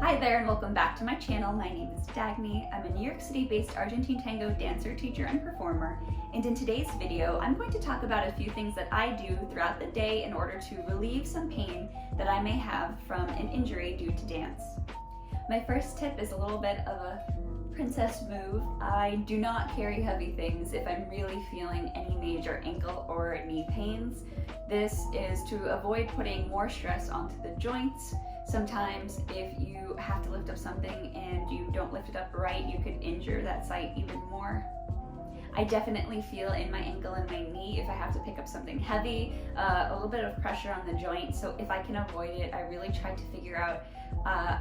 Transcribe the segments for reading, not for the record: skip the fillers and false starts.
Hi there and welcome back to my channel. My name is Dagny. I'm a New York City based Argentine tango dancer, teacher, and performer. And in today's video, I'm going to talk about a few things that I do throughout the day in order to relieve some pain that I may have from an injury due to dance. My first tip is a little bit of a princess move. I do not carry heavy things if I'm really feeling any major ankle or knee pains. This is to avoid putting more stress onto the joints. Sometimes if you have to lift up something and you don't lift it up right, you could injure that site even more. I definitely feel in my ankle and my knee if I have to pick up something heavy, a little bit of pressure on the joint. So if I can avoid it, I really try to figure out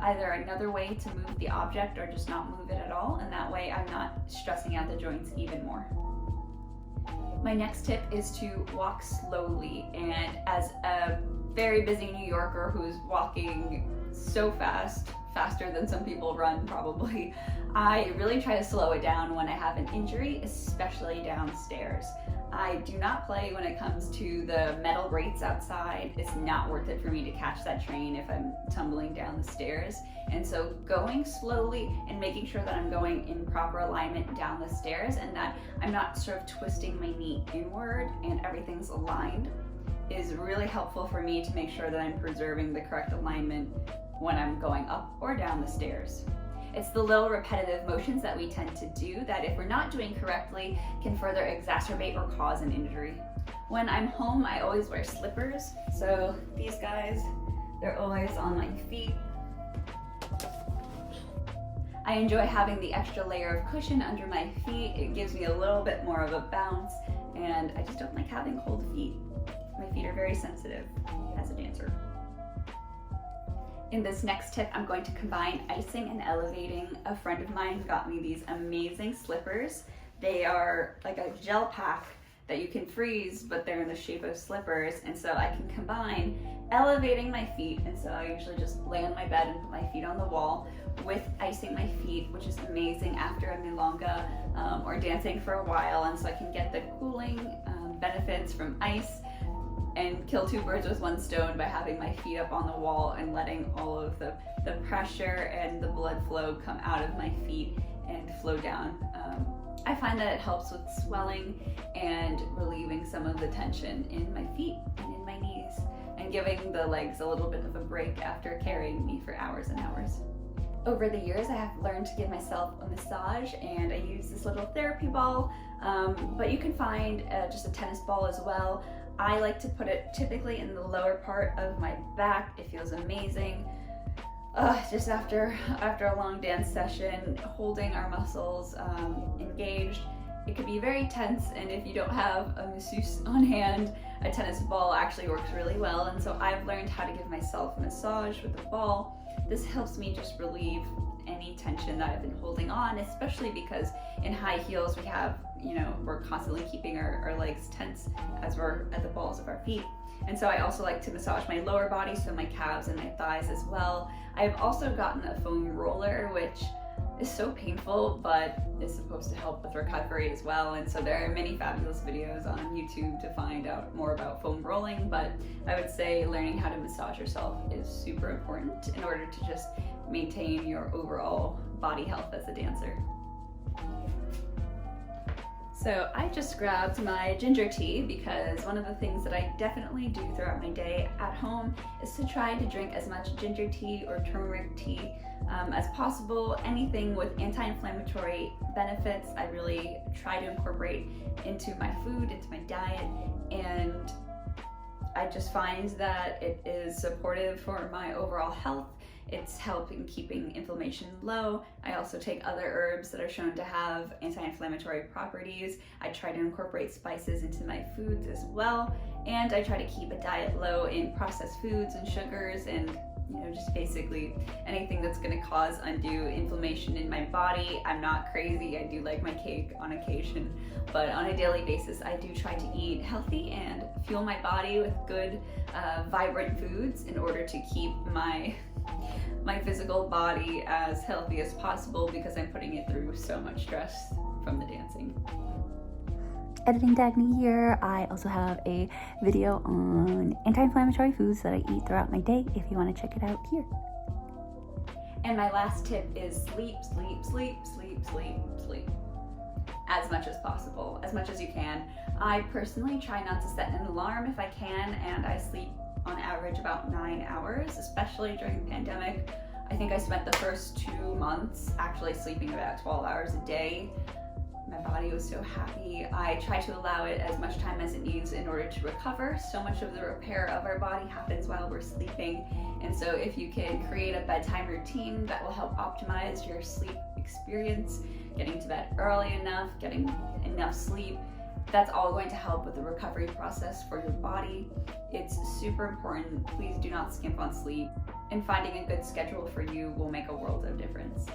either another way to move the object or just not move it at all. And that way I'm not stressing out the joints even more. My next tip is to walk slowly, and as a very busy New Yorker who's walking so fast, faster than some people run probably, I really try to slow it down when I have an injury, especially downstairs. I do not play when it comes to the metal grates outside. It's not worth it for me to catch that train if I'm tumbling down the stairs. And so going slowly and making sure that I'm going in proper alignment down the stairs and that I'm not sort of twisting my knee inward and everything's aligned is really helpful for me to make sure that I'm preserving the correct alignment when I'm going up or down the stairs. It's the little repetitive motions that we tend to do that if we're not doing correctly can further exacerbate or cause an injury. When I'm home, I always wear slippers. So these guys, they're always on my feet. I enjoy having the extra layer of cushion under my feet. It gives me a little bit more of a bounce, and I just don't like having cold feet. My feet are very sensitive as a dancer. In this next tip, I'm going to combine icing and elevating. A friend of mine got me these amazing slippers. They are like a gel pack that you can freeze, but they're in the shape of slippers. And so I can combine elevating my feet. And so I usually just lay on my bed and put my feet on the wall with icing my feet, which is amazing after a milonga or dancing for a while. And so I can get the cooling benefits from ice and kill two birds with one stone by having my feet up on the wall and letting all of the pressure and the blood flow come out of my feet and flow down. I find that it helps with swelling and relieving some of the tension in my feet and in my knees and giving the legs a little bit of a break after carrying me for hours and hours. Over the years, I have learned to give myself a massage, and I use this little therapy ball, but you can find just a tennis ball as well. I like to put it typically in the lower part of my back. It feels amazing. Just after a long dance session, holding our muscles engaged. It could be very tense, and if you don't have a masseuse on hand, a tennis ball actually works really well. And so I've learned how to give myself a massage with the ball. This helps me just relieve any tension that I've been holding on, especially because in high heels we're constantly keeping our legs tense as we're at the balls of our feet. And so I also like to massage my lower body, so my calves and my thighs as well. I've also gotten a foam roller, which is so painful, but is supposed to help with recovery as well. And so there are many fabulous videos on YouTube to find out more about foam rolling, but I would say learning how to massage yourself is super important in order to just maintain your overall body health as a dancer. So I just grabbed my ginger tea because one of the things that I definitely do throughout my day at home is to try to drink as much ginger tea or turmeric tea as possible. Anything with anti-inflammatory benefits, I really try to incorporate into my food, into my diet, and I just find that it is supportive for my overall health. It's helping keeping inflammation low. I also take other herbs that are shown to have anti-inflammatory properties. I try to incorporate spices into my foods as well. And I try to keep a diet low in processed foods and sugars and just basically anything that's gonna cause undue inflammation in my body. I'm not crazy, I do like my cake on occasion, but on a daily basis, I do try to eat healthy and fuel my body with good, vibrant foods in order to keep my physical body as healthy as possible because I'm putting it through so much stress from the dancing. Editing Dagny here. I also have a video on anti-inflammatory foods that I eat throughout my day if you want to check it out here. And my last tip is sleep, sleep, sleep, sleep, sleep, sleep. As much as possible, as much as you can. I personally try not to set an alarm if I can, and I sleep on average about 9 hours, especially during the pandemic. I think I spent the first 2 months actually sleeping about 12 hours a day. My body was so happy. I try to allow it as much time as it needs in order to recover. So much of the repair of our body happens while we're sleeping. And so if you can create a bedtime routine that will help optimize your sleep experience, getting to bed early enough, getting enough sleep, that's all going to help with the recovery process for your body. It's super important. Please do not skimp on sleep. And finding a good schedule for you will make a world of difference.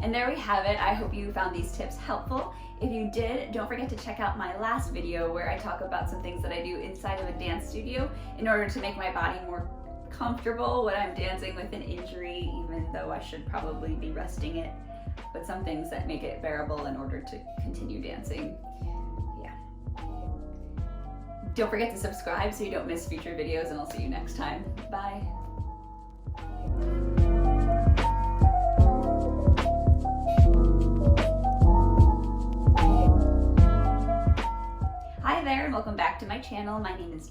And there we have it. I hope you found these tips helpful. If you did, don't forget to check out my last video where I talk about some things that I do inside of a dance studio in order to make my body more comfortable when I'm dancing with an injury, even though I should probably be resting it. But some things that make it bearable in order to continue dancing. Yeah. Don't forget to subscribe so you don't miss future videos, and I'll see you next time. Bye. Hi there, and welcome back to my channel. My name is